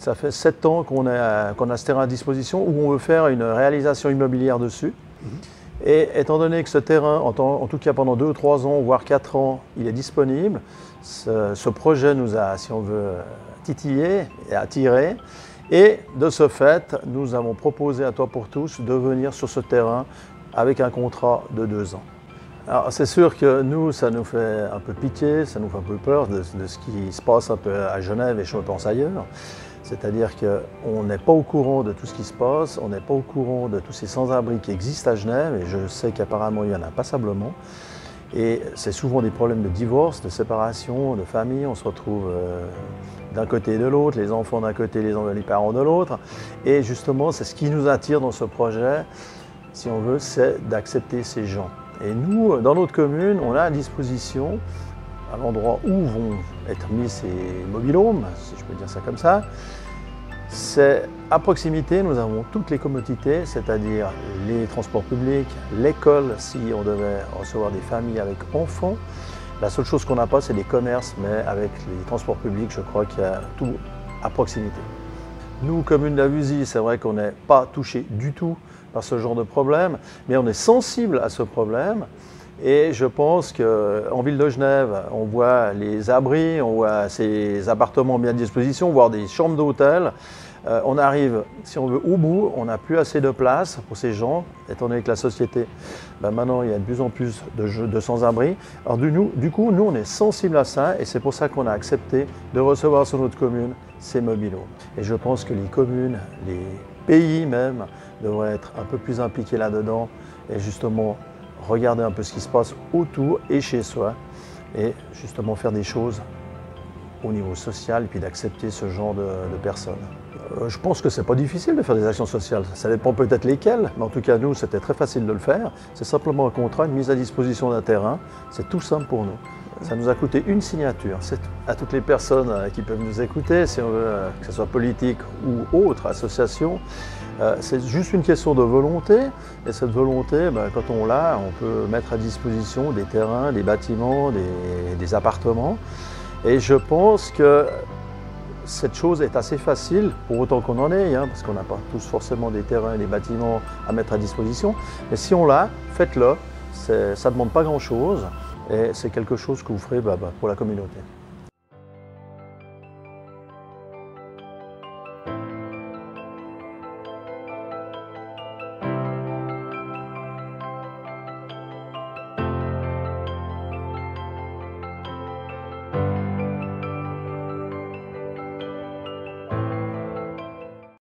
Ça fait 7 ans qu'on a ce terrain à disposition où on veut faire une réalisation immobilière dessus. Et étant donné que ce terrain, en tout cas pendant 2 ou 3 ans, voire 4 ans, il est disponible, ce projet nous a, si on veut, titillé et attiré. Et de ce fait, nous avons proposé à Toit pour tous de venir sur ce terrain avec un contrat de 2 ans. Alors c'est sûr que nous, ça nous fait un peu pitié, ça nous fait un peu peur de ce qui se passe un peu à Genève et je pense ailleurs. C'est-à-dire qu'on n'est pas au courant de tout ce qui se passe, on n'est pas au courant de tous ces sans-abri qui existent à Genève et je sais qu'apparemment il y en a passablement. Et c'est souvent des problèmes de divorce, de séparation, de famille, on se retrouve d'un côté et de l'autre, les enfants d'un côté, les parents de l'autre. Et justement, c'est ce qui nous attire dans ce projet, si on veut, c'est d'accepter ces gens. Et nous, dans notre commune, on a à disposition, à l'endroit où vont être mis ces mobil-homes, si je peux dire ça comme ça, c'est à proximité, nous avons toutes les commodités, c'est-à-dire les transports publics, l'école, si on devait recevoir des familles avec enfants. La seule chose qu'on n'a pas, c'est des commerces, mais avec les transports publics, je crois qu'il y a tout à proximité. Nous, commune d'Avuzy, c'est vrai qu'on n'est pas touché du tout par ce genre de problème, mais on est sensible à ce problème. Et je pense qu'en ville de Genève, on voit les abris, on voit ces appartements mis à disposition, voire des chambres d'hôtel. On arrive, si on veut, au bout, on n'a plus assez de place pour ces gens, étant donné que la société, maintenant il y a de plus en plus de sans-abri. Alors du coup, nous on est sensible à ça et c'est pour ça qu'on a accepté de recevoir sur notre commune ces mobil-homes. Et je pense que les communes, les pays même, devraient être un peu plus impliqués là-dedans et justement regarder un peu ce qui se passe autour et chez soi et justement faire des choses au niveau social et puis d'accepter ce genre de personnes. Je pense que c'est pas difficile de faire des actions sociales, ça dépend peut-être lesquelles, mais en tout cas nous c'était très facile de le faire. C'est simplement un contrat, une mise à disposition d'un terrain, c'est tout simple pour nous. Ça nous a coûté une signature, c'est tout. À toutes les personnes qui peuvent nous écouter, si on veut, que ce soit politique ou autre association, c'est juste une question de volonté et cette volonté, quand on l'a, on peut mettre à disposition des terrains, des bâtiments, des appartements et je pense que cette chose est assez facile, pour autant qu'on en ait, parce qu'on n'a pas tous forcément des terrains et des bâtiments à mettre à disposition. Mais si on l'a, faites-le, ça ne demande pas grand-chose et c'est quelque chose que vous ferez pour la communauté.